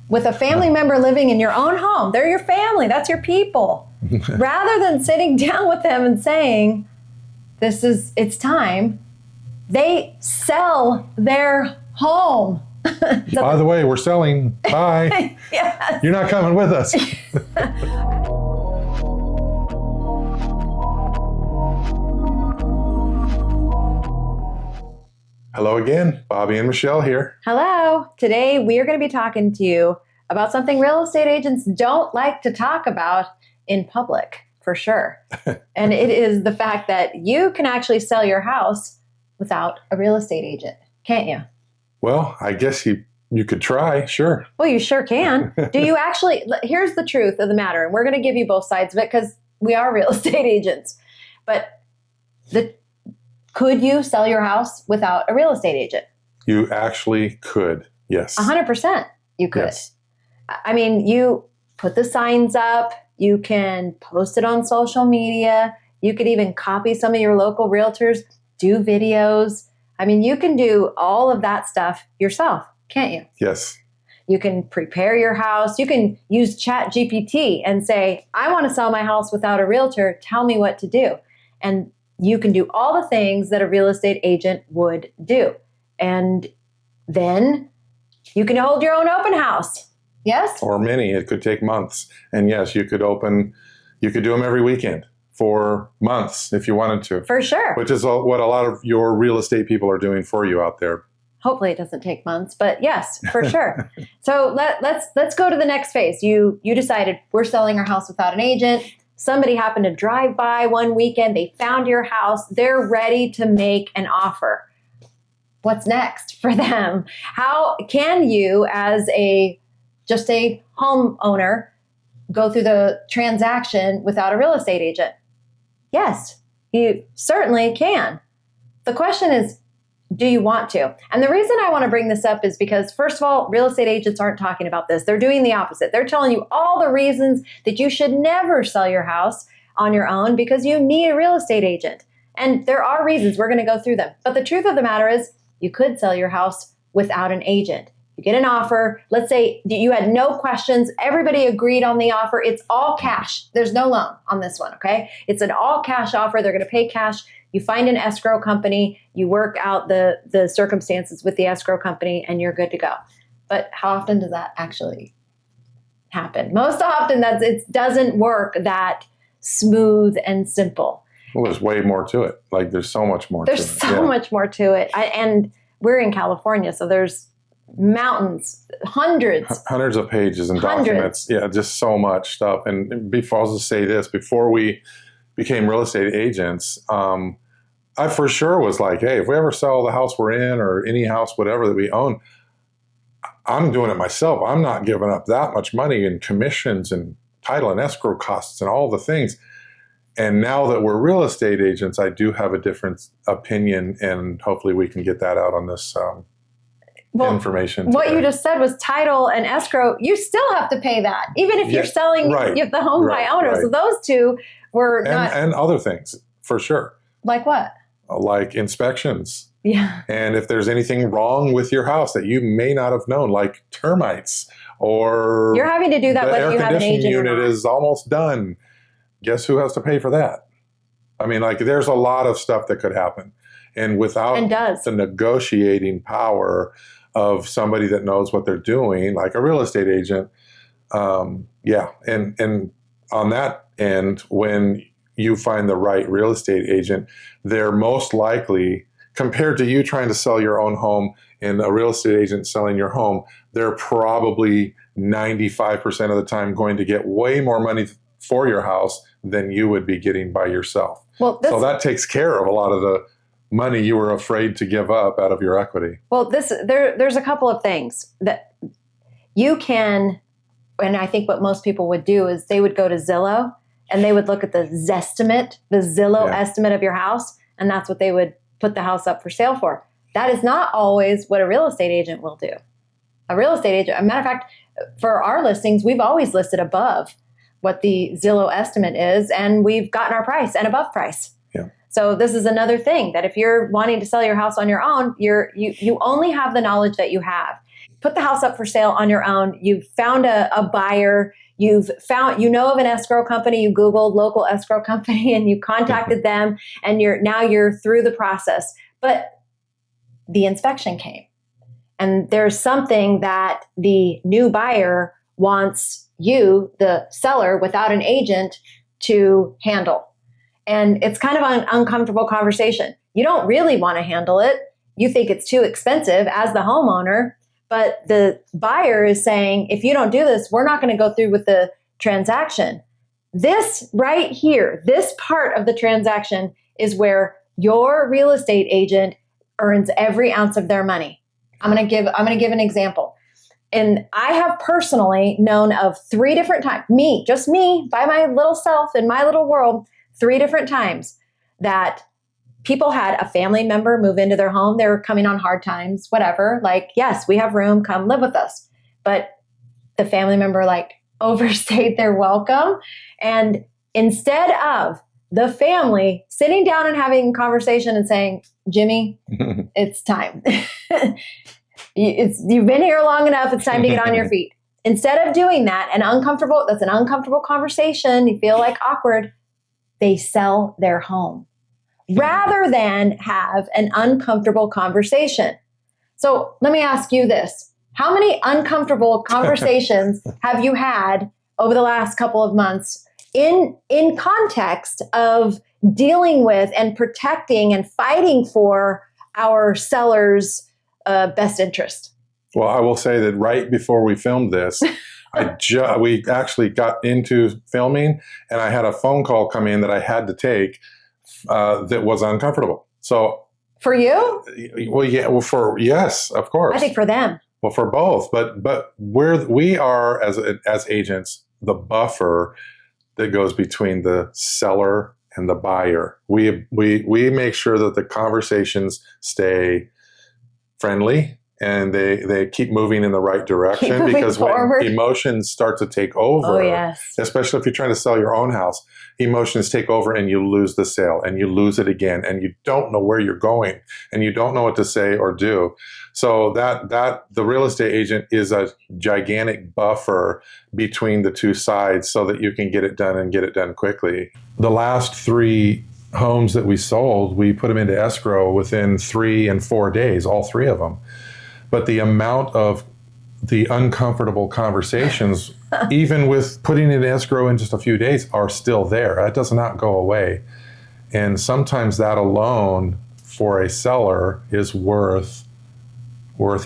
with a family member living in your own home. They're your family. That's your people. Rather than sitting down with them and saying, it's time, they sell their home. By the way, we're selling. Bye. Yes. You're not coming with us. Hello again, Bobby and Michelle here. Hello. Today we are going to be talking to you about something real estate agents don't like to talk about in public, for sure. And it is the fact that you can actually sell your house without a real estate agent, can't you? Well, I guess you could try, sure. Well, you sure can. Do you actually? Here's the truth of the matter, and we're going to give you both sides of it because we are real estate agents. But could you sell your house without a real estate agent? You actually could, yes. 100% you could. Yes. I mean, you put the signs up, you can post it on social media, you could even copy some of your local realtors, do videos. I mean, you can do all of that stuff yourself, can't you? Yes. You can prepare your house. You can use ChatGPT and say, I want to sell my house without a realtor. Tell me what to do. And you can do all the things that a real estate agent would do. And then you can hold your own open house. Yes? Or many. It could take months. And yes, you could do them every weekend for months if you wanted to. For sure. Which is what a lot of your real estate people are doing for you out there. Hopefully it doesn't take months, but yes, for sure. So let's go to the next phase. You decided we're selling our house without an agent. Somebody happened to drive by one weekend. They found your house. They're ready to make an offer. What's next for them? How can you, as just a homeowner, go through the transaction without a real estate agent? Yes, you certainly can. The question is, do you want to? And the reason I want to bring this up is because, first of all, real estate agents aren't talking about this. They're doing the opposite. They're telling you all the reasons that you should never sell your house on your own because you need a real estate agent. And there are reasons. We're going to go through them. But the truth of the matter is you could sell your house without an agent. You get an offer. Let's say you had no questions. Everybody agreed on the offer. It's all cash. There's no loan on this one, okay? It's an all cash offer. They're going to pay cash. You find an escrow company, you work out the circumstances with the escrow company, and you're good to go. But how often does that actually happen? Most often, it doesn't work that smooth and simple. Well, there's way more to it. Like, there's so much more to it. There's so much more to it. And we're in California, so there's mountains, hundreds of pages and documents. Yeah, just so much stuff. And I'll just say this, before we became real estate agents, I for sure was like, hey, if we ever sell the house we're in or any house, whatever that we own, I'm doing it myself. I'm not giving up that much money in commissions and title and escrow costs and all the things. And now that we're real estate agents, I do have a different opinion, and hopefully we can get that out on this information today. What you just said was title and escrow. You still have to pay that, even if you're selling the home by owner. Right. So those two were not... And other things, for sure. Like what? Like inspections. Yeah. And if there's anything wrong with your house that you may not have known, like termites, or you're having to do that whether you have an agent the air conditioning unit or not. is almost done. Guess who has to pay for that? I mean, like, there's a lot of stuff that could happen. And without the negotiating power of somebody that knows what they're doing, like a real estate agent, And on that end, when you find the right real estate agent, they're most likely, compared to you trying to sell your own home and a real estate agent selling your home, they're probably 95% of the time going to get way more money for your house than you would be getting by yourself. Well, so that takes care of a lot of the money you were afraid to give up out of your equity. Well, there's a couple of things that you can, and I think what most people would do is they would go to Zillow and they would look at the Zestimate, the Zillow estimate of your house, and that's what they would put the house up for sale for. That is not always what a real estate agent will do. A real estate agent, a matter of fact, for our listings, we've always listed above what the Zillow estimate is, and we've gotten our price and above price. Yeah. So this is another thing that if you're wanting to sell your house on your own, you only have the knowledge that you have. put the house up for sale on your own. You've found a buyer. You've found, of an escrow company. You Googled local escrow company and you contacted them, and you're through the process. But the inspection came, and there's something that the new buyer wants you, the seller, without an agent, to handle. And it's kind of an uncomfortable conversation. You don't really want to handle it. You think it's too expensive as the homeowner, but the buyer is saying, if you don't do this, we're not going to go through with the transaction. This right here, this part of the transaction is where your real estate agent earns every ounce of their money. I'm going to give an example. And I have personally known of 3 different times, just me, by my little self in my little world, 3 different times that people had a family member move into their home. They were coming on hard times, whatever. Like, yes, we have room, come live with us. But the family member overstayed their welcome. And instead of the family sitting down and having a conversation and saying, Jimmy, it's time. You've been here long enough. It's time to get on your feet. Instead of doing that, that's an uncomfortable conversation. You feel awkward. They sell their home rather than have an uncomfortable conversation. So let me ask you this. How many uncomfortable conversations have you had over the last couple of months in context of dealing with and protecting and fighting for our sellers' best interest? Well, I will say that right before we filmed this, we actually got into filming, and I had a phone call come in that I had to take that was uncomfortable. So for you? Well, yeah. Well, yes, of course. I think for them. Well, for both, but we are as agents the buffer that goes between the seller and the buyer. We make sure that the conversations stay friendly and they keep moving in the right direction, because forward. When emotions start to take over, especially if you're trying to sell your own house, emotions take over and you lose the sale and you lose it again and you don't know where you're going and you don't know what to say or do. So that the real estate agent is a gigantic buffer between the two sides so that you can get it done and get it done quickly. The last 3 homes that we sold, we put them into escrow within 3 and 4 days, all 3 of them. But the amount of the uncomfortable conversations, even with putting it in escrow in just a few days, are still there. That does not go away. And sometimes that alone for a seller is worth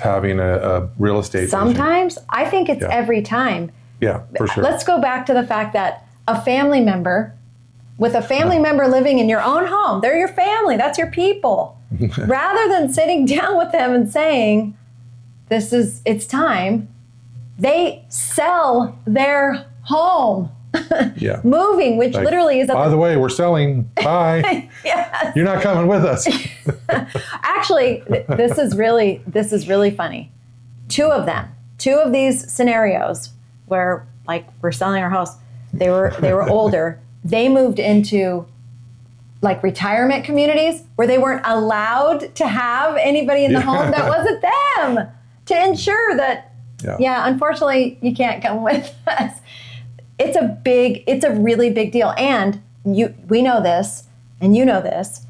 having a real estate Sometimes? agent. I think it's every time. Yeah, for sure. Let's go back to the fact that a family member living in your own home, they're your family, that's your people. Rather than sitting down with them and saying, it's time, they sell their home. Yeah. Moving, which literally is... By the way, we're selling. Bye. Yes. You're not coming with us. Actually, this is really funny. 2 of these scenarios where we're selling our house, they were older. They moved into retirement communities where they weren't allowed to have anybody in the home that wasn't them, to ensure that, unfortunately, you can't come with us. It's a really big deal. And we know this, and you know this.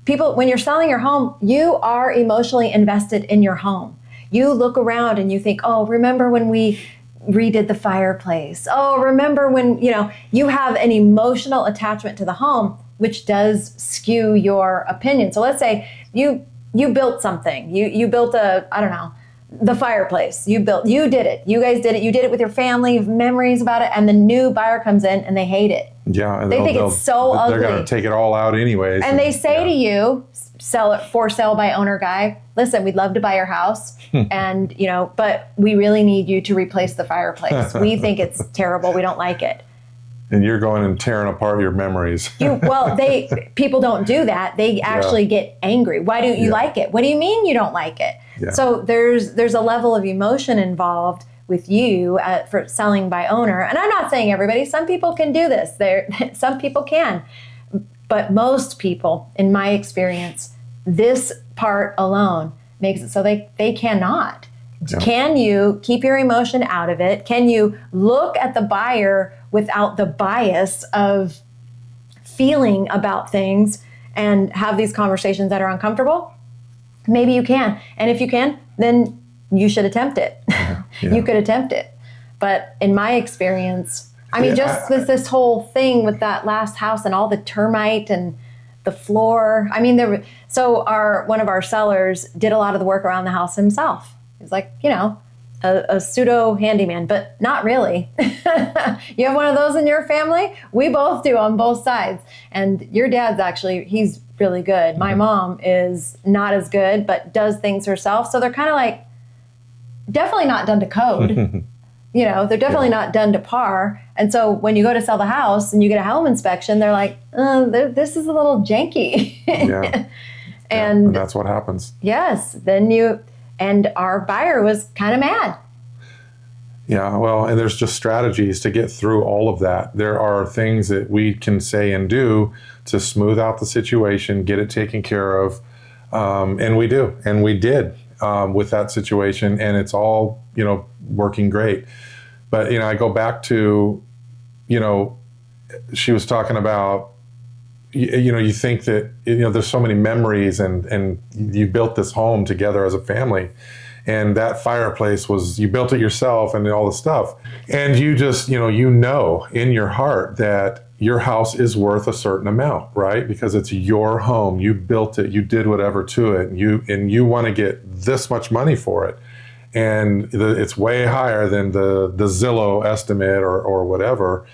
People, when you're selling your home, you are emotionally invested in your home. You look around and you think, oh, remember when we redid the fireplace? Oh, remember when, you have an emotional attachment to the home, which does skew your opinion. So let's say you built something. You built the fireplace. You did it. You guys did it. You did it with your family. You have memories about it. And the new buyer comes in and they hate it. Yeah. And they think it's so ugly. They're going to take it all out anyways. And they say to you, sell it for sale by owner guy, listen, we'd love to buy your house. And, but we really need you to replace the fireplace. We think it's terrible. We don't like it. And you're going and tearing apart your memories. People don't do that. They actually get angry. Why don't you like it? What do you mean you don't like it? Yeah. So there's a level of emotion involved with you for selling by owner. And I'm not saying everybody. Some people can do this. Some people can. But most people, in my experience, this part alone makes it so they cannot. Yeah. Can you keep your emotion out of it? Can you look at the buyer without the bias of feeling about things and have these conversations that are uncomfortable? Maybe you can. And if you can, then you should attempt it. Yeah. You could attempt it. But in my experience, I mean, this whole thing with that last house and all the termite and the floor. I mean, one of our sellers did a lot of the work around the house himself. He was like, a pseudo handyman, but not really. You have one of those in your family? We both do on both sides. And your dad's he's really good. My mom is not as good, but does things herself. So they're kind of like, definitely not done to code. They're definitely not done to par. And so when you go to sell the house and you get a home inspection, they're like, this is a little janky. Yeah. And that's what happens. Yes. And our buyer was kind of mad. Yeah, well, and there's just strategies to get through all of that. There are things that we can say and do to smooth out the situation, get it taken care of. And we do. And we did with that situation. And it's all, working great. But, I go back to, she was talking about, you think that, there's so many memories and you built this home together as a family. And that fireplace you built it yourself and all the stuff. And you just, in your heart that your house is worth a certain amount, right? Because it's your home. You built it. You did whatever to it. And you want to get this much money for it. And it's way higher than the Zillow estimate or whatever.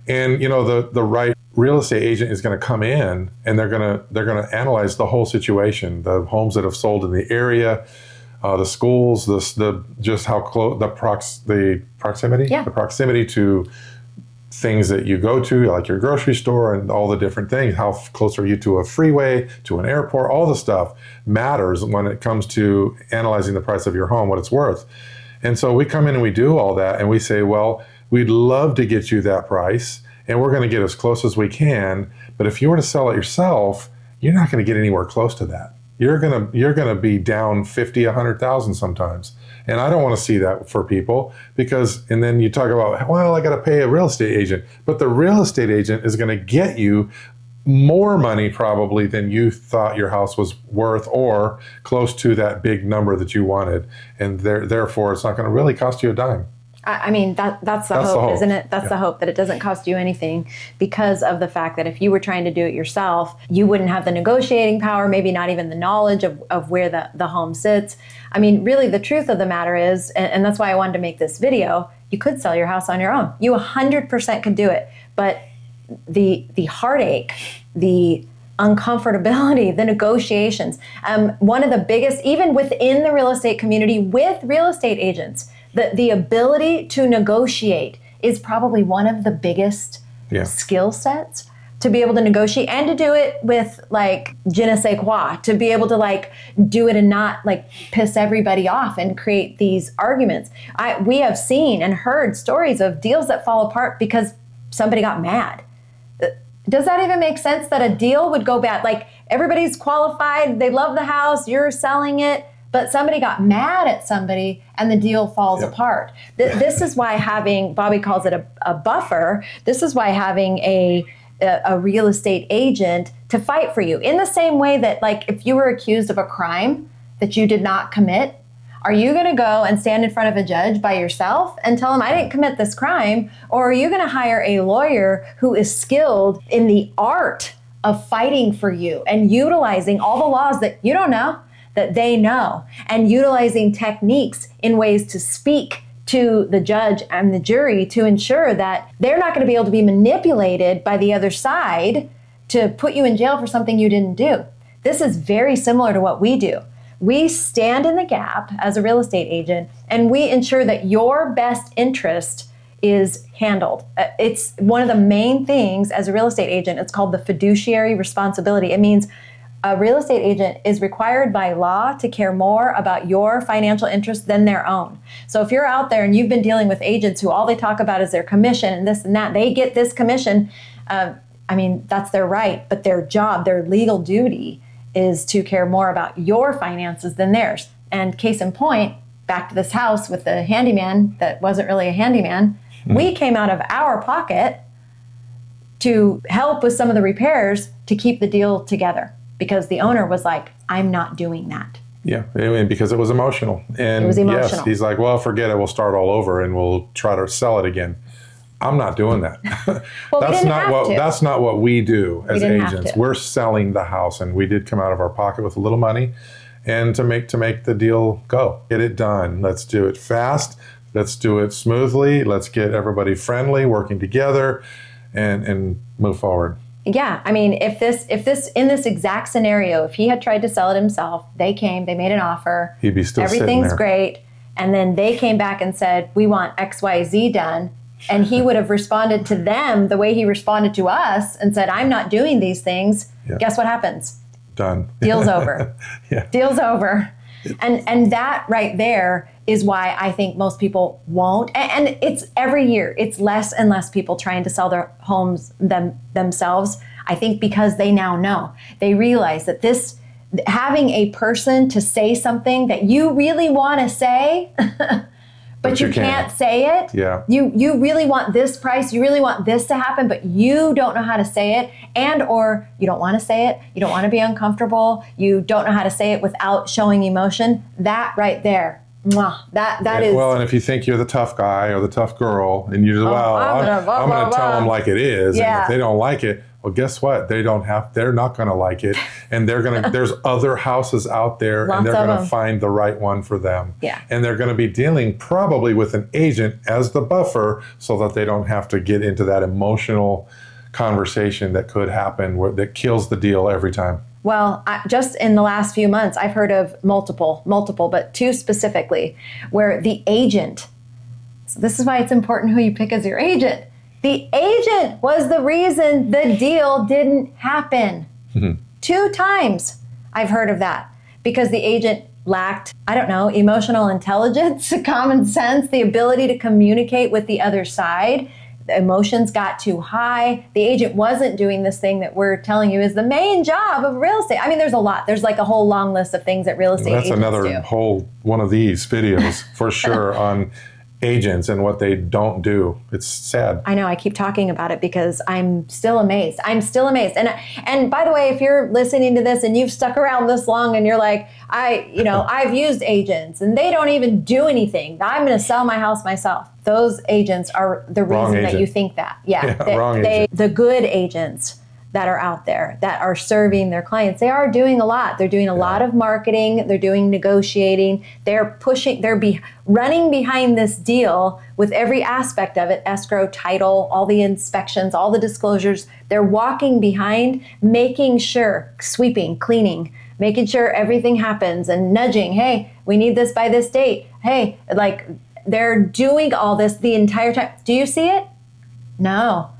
And, the right real estate agent is going to come in and they're going to analyze the whole situation, the homes that have sold in the area, the schools, just how close the proximity, yeah. The proximity to things that you go to, like your grocery store and all the different things. How close are you to a freeway, to an airport? All the stuff matters when it comes to analyzing the price of your home, what it's worth. And so we come in and we do all that and we say, well, we'd love to get you that price and we're going to get as close as we can. But if you were to sell it yourself, you're not going to get anywhere close to that. You're gonna be down 50, 100,000 sometimes. And I don't want to see that for people and then you talk about, well, I got to pay a real estate agent, but the real estate agent is going to get you more money probably than you thought your house was worth or close to that big number that you wanted. And therefore it's not going to really cost you a dime. I mean, that's the hope, isn't it? That's the hope, that it doesn't cost you anything, because of the fact that if you were trying to do it yourself, you wouldn't have the negotiating power, maybe not even the knowledge of where the home sits. I mean, really, the truth of the matter is, and that's why I wanted to make this video, you could sell your house on your own. You 100% could do it. But the heartache, the uncomfortability, the negotiations, one of the biggest, even within the real estate community with real estate agents, the ability to negotiate is probably one of the biggest skill sets, to be able to negotiate and to do it with like je ne sais quoi, to be able to like do it and not like piss everybody off and create these arguments. We have seen and heard stories of deals that fall apart because somebody got mad. Does that even make sense that a deal would go bad? Like, everybody's qualified, they love the house, you're selling it, but somebody got mad at somebody and the deal falls apart. This is why having, Bobby calls it a buffer, this is why having a real estate agent to fight for you. In the same way that, like, if you were accused of a crime that you did not commit, are you going to go and stand in front of a judge by yourself and tell him, I didn't commit this crime? Or are you going to hire a lawyer who is skilled in the art of fighting for you and utilizing all the laws that you don't know, that they know, and utilizing techniques in ways to speak to the judge and the jury to ensure that they're not going to be able to be manipulated by the other side to put you in jail for something you didn't do? This is very similar to what we do. We stand in the gap as a real estate agent, and we ensure that your best interest is handled. It's one of the main things as a real estate agent. It's called the fiduciary responsibility. It means a real estate agent is required by law to care more about your financial interest than their own. So if you're out there and you've been dealing with agents who all they talk about is their commission and this and that, they get this commission, I mean, that's their right, but their job, their legal duty is to care more about your finances than theirs. And case in point, back to this house with the handyman that wasn't really a handyman. We came out of our pocket to help with some of the repairs to keep the deal together because the owner was like, I'm not doing that. Yeah, and because it was emotional. And it was emotional. Yes, he's like, well, forget it. We'll start all over and we'll try to sell it again. I'm not doing that. Well, That's not what we do as agents. We're selling the house, and we did come out of our pocket with a little money, and to make the deal go, get it done. Let's do it fast. Let's do it smoothly. Let's get everybody friendly, working together, and move forward. Yeah, I mean, if this in this exact scenario, if he had tried to sell it himself, they came, they made an offer, he'd be still sitting there. Everything's great, and then they came back and said, we want XYZ done, and he would have responded to them the way he responded to us and said, I'm not doing these things. Yeah. Guess what happens? Done. Deal's over. Yeah. Deal's over. And that right there is why I think most people won't. And it's every year, it's less and less people trying to sell their homes themselves. I think because they now know. They realize that having a person to say something that you really want to say, but you can't say it. Yeah. You really want this price, you really want this to happen, but you don't know how to say it, or you don't want to say it, you don't want to be uncomfortable, you don't know how to say it without showing emotion. That right there, that is. Well, and if you think you're the tough guy or the tough girl, and you just, I'm going to tell them like it is, and if they don't like it, well, guess what? They're not going to like it, and there's other houses out there, and they're going to find the right one for them. Yeah. And they're going to be dealing probably with an agent as the buffer, so that they don't have to get into that emotional conversation that could happen that kills the deal every time. Well, just in the last few months, I've heard of multiple, but two specifically, where the agent. So this is why it's important who you pick as your agent. The agent was the reason the deal didn't happen. Mm-hmm. 2 times I've heard of that because the agent lacked, emotional intelligence, common sense, the ability to communicate with the other side. The emotions got too high. The agent wasn't doing this thing that we're telling you is the main job of real estate. I mean, there's a lot. There's like a whole long list of things that real estate agents do. That's another whole one of these videos for sure on agents and what they don't do. It's sad. I know. I keep talking about it because I'm still amazed. And by the way, if you're listening to this and you've stuck around this long and you're like, I've used agents and they don't even do anything. I'm going to sell my house myself. Those agents are the reason that you think that. Wrong agent. The good agents that are out there that are serving their clients, they are doing a lot. They're doing a lot of marketing. They're doing negotiating. They're running behind this deal with every aspect of it, escrow, title, all the inspections, all the disclosures. They're walking behind, making sure, sweeping, cleaning, making sure everything happens and nudging, hey, we need this by this date. Hey, they're doing all this the entire time. Do you see it? No,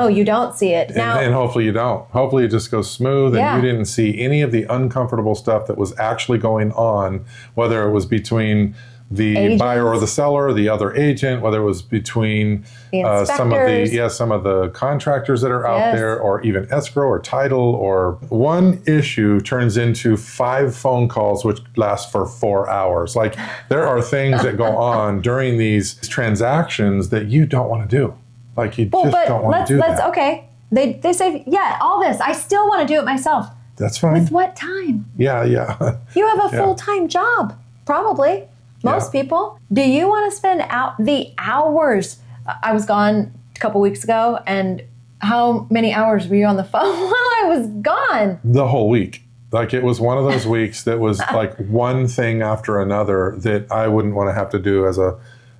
you don't see it. And hopefully you don't. Hopefully it just goes smooth and you didn't see any of the uncomfortable stuff that was actually going on, whether it was between the buyer or the seller, the other agent, whether it was between some of the contractors that are out there, or even escrow or title, or one issue turns into 5 phone calls which last for 4 hours. Like, there are things that go on during these transactions that you don't want to do. Like, you just don't want to do that. Okay. They say, all this. I still want to do it myself. That's fine. With what time? Yeah. You have a full-time job, probably. Most people. Do you want to spend the hours? I was gone a couple weeks ago, and how many hours were you on the phone while I was gone? The whole week. Like, it was one of those weeks that was like one thing after another that I wouldn't want to have to do as a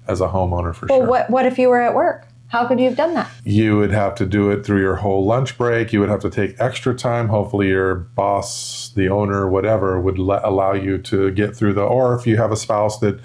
homeowner for sure. Well, what if you were at work? How could you have done that? You would have to do it through your whole lunch break. You would have to take extra time. Hopefully your boss, the owner, whatever, would allow you to get through or if you have a spouse that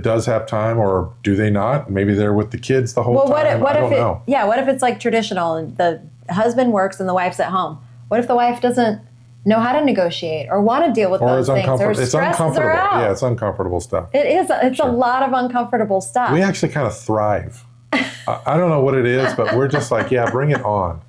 does have time, or do they not? Maybe they're with the kids the whole time. I don't know. Yeah, what if it's like traditional and the husband works and the wife's at home? What if the wife doesn't know how to negotiate or want to deal with those things? Or it's uncomfortable. Yeah, it's uncomfortable stuff. It is. It's a lot of uncomfortable stuff. We actually kind of thrive. I don't know what it is, but we're just like, bring it on.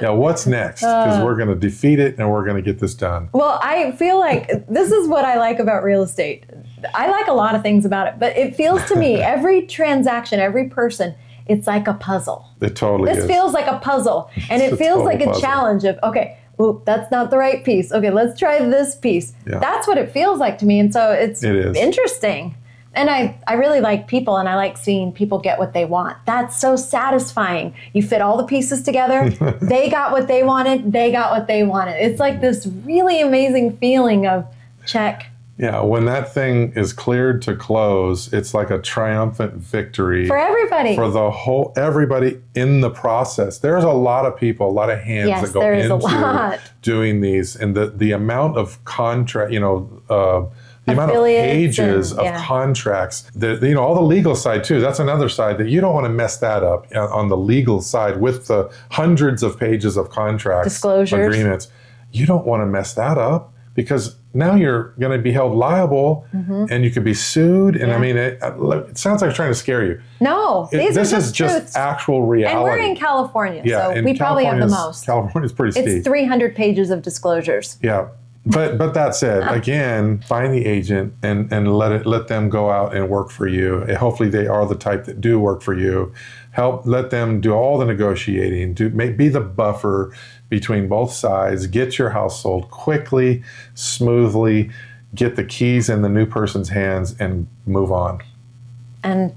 What's next? Because we're going to defeat it and we're going to get this done. Well, I feel like this is what I like about real estate. I like a lot of things about it, but it feels to me, every transaction, every person, it's like a puzzle. It totally is. This feels like a puzzle. And it feels like a challenge of, okay, well, that's not the right piece. Okay, let's try this piece. Yeah. That's what it feels like to me. And so it is interesting. And I really like people, and I like seeing people get what they want. That's so satisfying. You fit all the pieces together. They got what they wanted. They got what they wanted. It's like this really amazing feeling of check. Yeah, when that thing is cleared to close, it's like a triumphant victory. For everybody. For everybody in the process. There's a lot of people, a lot of hands that go into doing these. And the amount of contract, the amount of pages of contracts, all the legal side too. That's another side that you don't want to mess that up on the legal side with the hundreds of pages of contracts, disclosures, agreements. You don't want to mess that up, because now you're going to be held liable, and you could be sued. And I mean, it sounds like I'm trying to scare you. No, this is just actual reality. And we're in California, so we probably have the most. California's pretty steep. It's 300 pages of disclosures. Yeah. But that said, again, find the agent and let them go out and work for you. And hopefully they are the type that do work for you. Let them do all the negotiating. Be the buffer between both sides. Get your house sold quickly, smoothly. Get the keys in the new person's hands and move on. And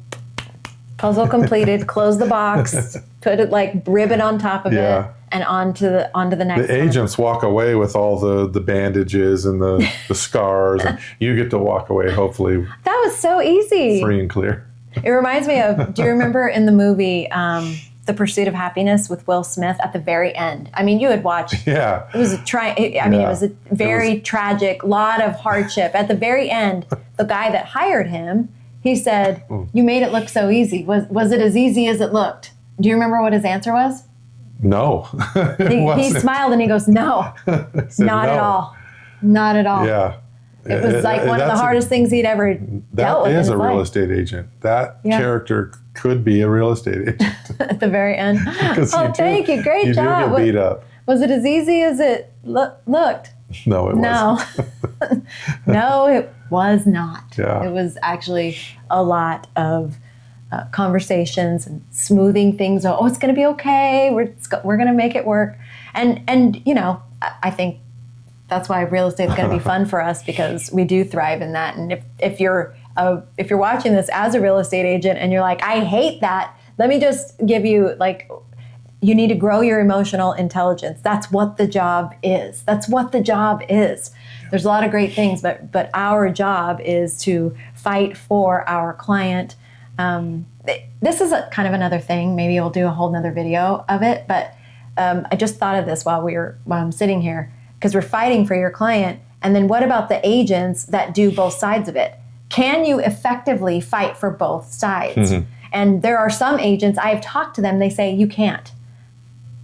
puzzle completed. Close the box. Put it like ribbon on top of it. And on to the next one. The agents walk away with all the bandages and the scars, and you get to walk away, hopefully. That was so easy. Free and clear. It reminds me of, do you remember in the movie The Pursuit of Happiness with Will Smith at the very end? I mean, you had watched. Yeah. It was it was a very tragic, lot of hardship. At the very end, the guy that hired him, he said, "You made it look so easy. Was it as easy as it looked?" Do you remember what his answer was? No. He smiled and he goes, "No, not at all. Not at all." Yeah. It was like one of the hardest things he'd ever dealt with. That is a real estate agent. That character could be a real estate agent. At the very end. Thank you. Great job. You do get beat up. Was it as easy as it looked? No, it wasn't. No, it was not. Yeah. It was actually a lot of conversations and smoothing things. Oh, it's going to be okay. We're going to make it work. And I think that's why real estate is going to be fun for us, because we do thrive in that. And if you're watching this as a real estate agent and you're like, I hate that, let me just give you you need to grow your emotional intelligence. That's what the job is. There's a lot of great things, but our job is to fight for our client. This is kind of another thing. Maybe we'll do a whole nother video of it. But I just thought of this while I'm sitting here, because we're fighting for your client. And then what about the agents that do both sides of it? Can you effectively fight for both sides? Mm-hmm. And there are some agents, I've talked to them, they say, you can't.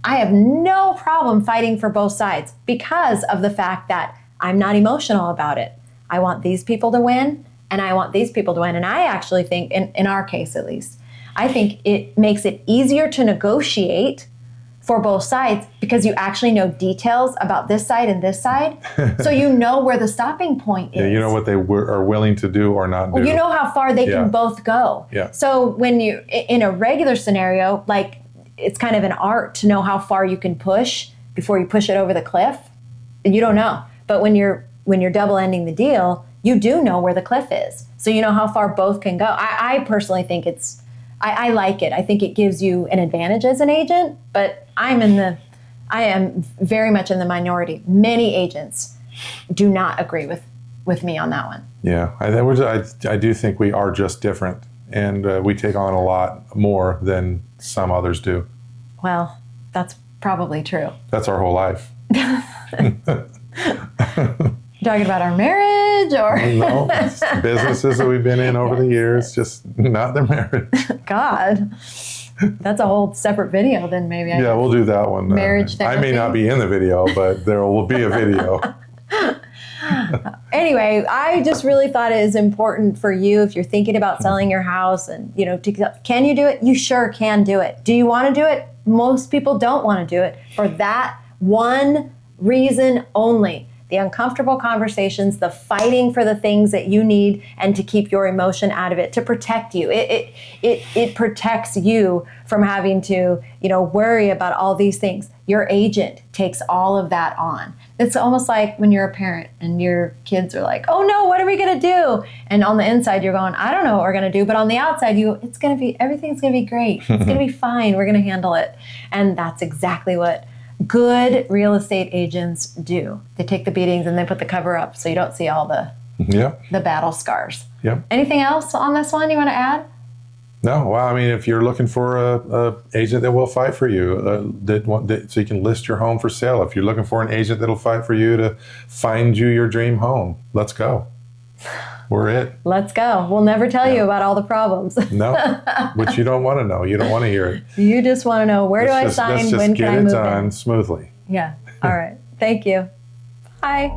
I have no problem fighting for both sides because of the fact that I'm not emotional about it. I want these people to win, and I want these people to win. And I actually think, in our case at least, I think it makes it easier to negotiate for both sides because you actually know details about this side and this side. So you know where the stopping point is. Yeah, you know what they are willing to do or not do. You know how far they can both go. Yeah. So when you, in a regular scenario, it's kind of an art to know how far you can push before you push it over the cliff. You don't know. But when you're double ending the deal, you do know where the cliff is. So you know how far both can go. I personally think I like it. I think it gives you an advantage as an agent, but I am very much in the minority. Many agents do not agree with me on that one. Yeah, I do think we are just different, and we take on a lot more than some others do. Well, that's probably true. That's our whole life. Talking about our marriage, or no, businesses that we've been in over the years, just not their marriage. God, that's a whole separate video. Then maybe. We'll do that one. Marriage therapy. I may not be in the video, but there will be a video. Anyway, I just really thought it is important for you if you're thinking about selling your house, and can you do it? You sure can do it. Do you want to do it? Most people don't want to do it for that one reason only. the uncomfortable conversations, the fighting for the things that you need and to keep your emotion out of it, to protect you. It protects you from having to, worry about all these things. Your agent takes all of that on. It's almost like when you're a parent and your kids are like, oh no, what are we going to do? And on the inside, you're going, I don't know what we're going to do. But on the outside, everything's going to be great. It's going to be fine. We're going to handle it. And that's exactly what good real estate agents do. They take the beatings and they put the cover up so you don't see all the battle scars. Yep. Anything else on this one you want to add? No. Well, I mean, if you're looking for a agent that will fight for you, so you can list your home for sale. If you're looking for an agent that'll fight for you to find you your dream home, let's go. We're it. Let's go. We'll never tell you about all the problems. No, which you don't want to know. You don't want to hear it. You just want to know, where do I sign? When can I move in? Let's just get it done smoothly. Yeah. All right. Thank you. Bye.